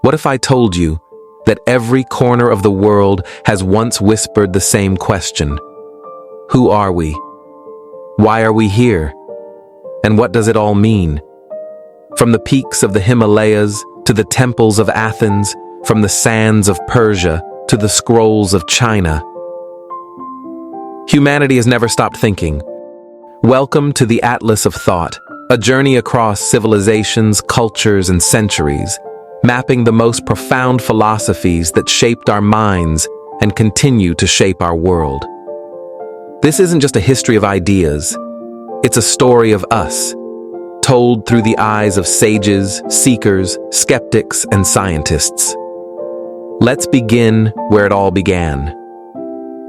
What if I told you that every corner of the world has once whispered the same question? Who are we? Why are we here? And what does it all mean? From the peaks of the Himalayas to the temples of Athens, from the sands of Persia to the scrolls of China, humanity has never stopped thinking. Welcome to the Atlas of Thought, a journey across civilizations, cultures, and centuries, mapping the most profound philosophies that shaped our minds and continue to shape our world. This isn't just a history of ideas, it's a story of us, told through the eyes of sages, seekers, skeptics, and scientists. Let's begin where it all began.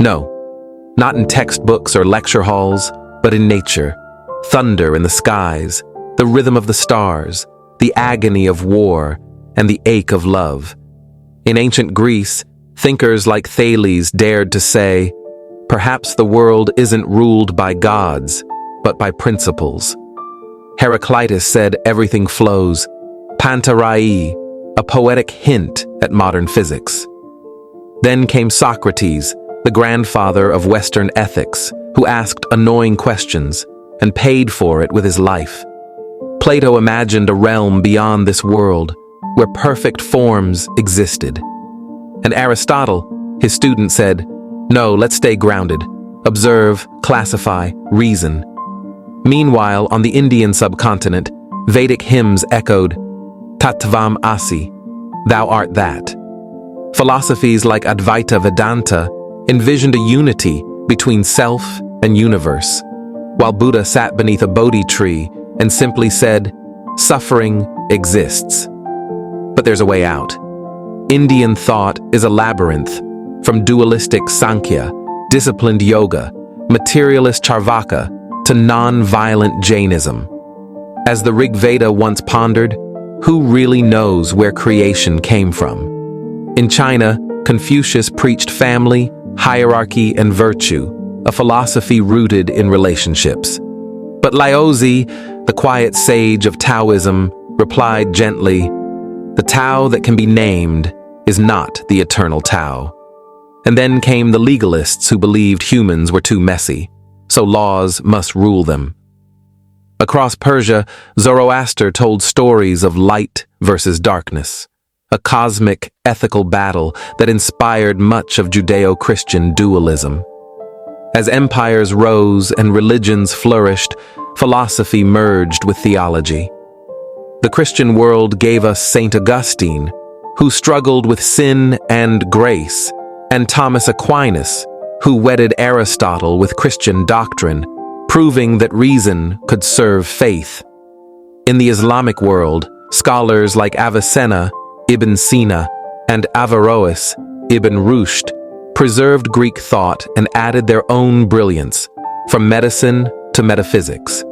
No, not in textbooks or lecture halls, but in nature. Thunder in the skies, the rhythm of the stars, the agony of war, and the ache of love. In ancient Greece, thinkers like Thales dared to say, perhaps the world isn't ruled by gods, but by principles. Heraclitus said everything flows, pantarai, a poetic hint at modern physics. Then came Socrates, the grandfather of Western ethics, who asked annoying questions and paid for it with his life. Plato imagined a realm beyond this world, where perfect forms existed. And Aristotle, his student, said, no, let's stay grounded, observe, classify, reason. Meanwhile, on the Indian subcontinent, Vedic hymns echoed, Tattvam Asi, thou art that. Philosophies like Advaita Vedanta envisioned a unity between self and universe, while Buddha sat beneath a Bodhi tree and simply said, suffering exists. But there's a way out. Indian thought is a labyrinth, from dualistic Sankhya, disciplined yoga, materialist Charvaka, to non-violent Jainism. As the Rig Veda once pondered, who really knows where creation came from? In China, Confucius preached family, hierarchy, and virtue, a philosophy rooted in relationships. But Laozi, the quiet sage of Taoism, replied gently, the Tao that can be named is not the eternal Tao. And then came the legalists who believed humans were too messy, so laws must rule them. Across Persia, Zoroaster told stories of light versus darkness, a cosmic ethical battle that inspired much of Judeo-Christian dualism. As empires rose and religions flourished, philosophy merged with theology. The Christian world gave us Saint Augustine, who struggled with sin and grace, and Thomas Aquinas, who wedded Aristotle with Christian doctrine, proving that reason could serve faith. In the Islamic world, scholars like Avicenna, Ibn Sina, and Averroes, Ibn Rushd, preserved Greek thought and added their own brilliance, from medicine to metaphysics.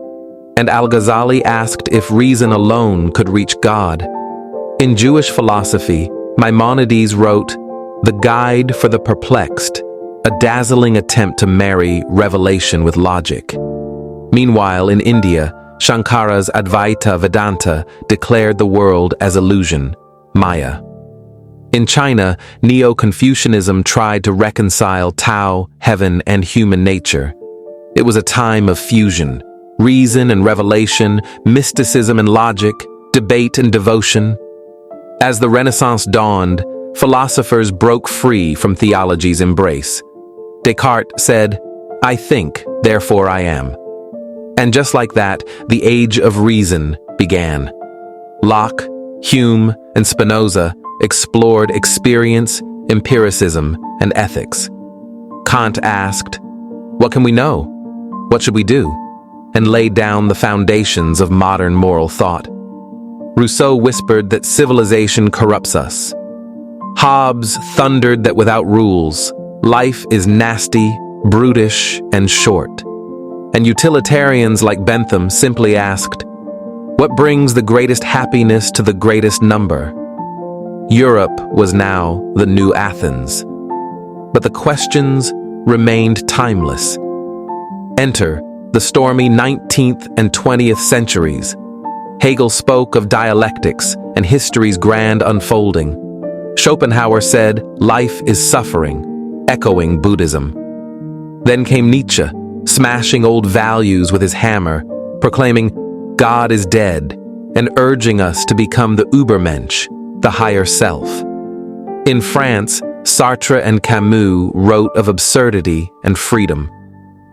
And Al-Ghazali asked if reason alone could reach God. In Jewish philosophy, Maimonides wrote, The Guide for the Perplexed, a dazzling attempt to marry revelation with logic. Meanwhile, in India, Shankara's Advaita Vedanta declared the world as illusion, Maya. In China, Neo-Confucianism tried to reconcile Tao, heaven, and human nature. It was a time of fusion, reason and revelation, mysticism and logic, debate and devotion. As the Renaissance dawned, philosophers broke free from theology's embrace. Descartes said, I think, therefore I am. And just like that, the age of reason began. Locke, Hume, and Spinoza explored experience, empiricism, and ethics. Kant asked, what can we know? What should we do? And laid down the foundations of modern moral thought. Rousseau whispered that civilization corrupts us. Hobbes thundered that without rules, life is nasty, brutish, and short. And utilitarians like Bentham simply asked, what brings the greatest happiness to the greatest number? Europe was now the new Athens. But the questions remained timeless. Enter the stormy 19th and 20th centuries. Hegel spoke of dialectics and history's grand unfolding. Schopenhauer said, "Life is suffering," echoing Buddhism. Then came Nietzsche, smashing old values with his hammer, proclaiming, "God is dead," and urging us to become the Übermensch, the higher self. In France, Sartre and Camus wrote of absurdity and freedom.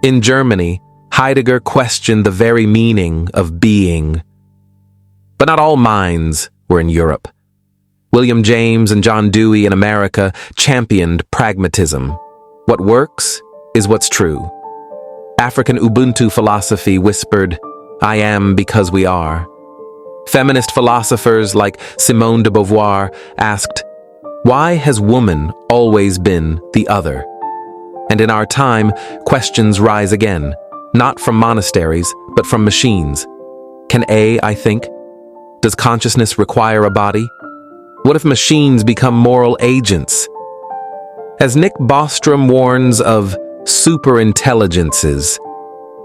In Germany, Heidegger questioned the very meaning of being. But not all minds were in Europe. William James and John Dewey in America championed pragmatism. What works is what's true. African Ubuntu philosophy whispered, "I am because we are." Feminist philosophers like Simone de Beauvoir asked, "Why has woman always been the other?" And in our time, questions rise again, not from monasteries, but from machines. Can I think? Does consciousness require a body? What if machines become moral agents? As Nick Bostrom warns of superintelligences,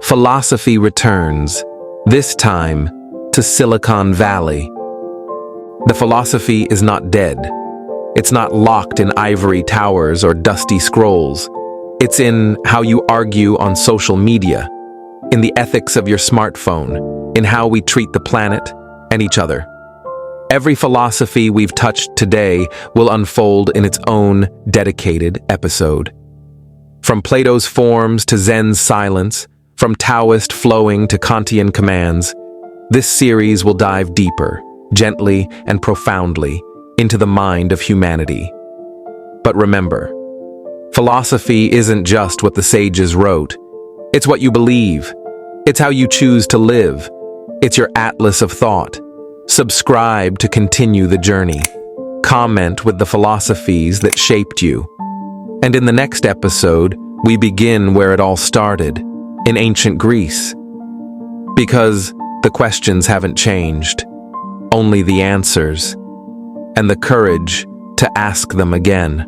philosophy returns, this time to Silicon Valley. The philosophy is not dead. It's not locked in ivory towers or dusty scrolls. It's in how you argue on social media, in the ethics of your smartphone, in how we treat the planet and each other. Every philosophy we've touched today will unfold in its own dedicated episode. From Plato's forms to Zen's silence, from Taoist flowing to Kantian commands, this series will dive deeper, gently and profoundly, into the mind of humanity. But remember, philosophy isn't just what the sages wrote. It's what you believe. It's how you choose to live. It's your atlas of thought. Subscribe to continue the journey. Comment with the philosophies that shaped you. And in the next episode, we begin where it all started, in ancient Greece. Because the questions haven't changed, only the answers, and the courage to ask them again.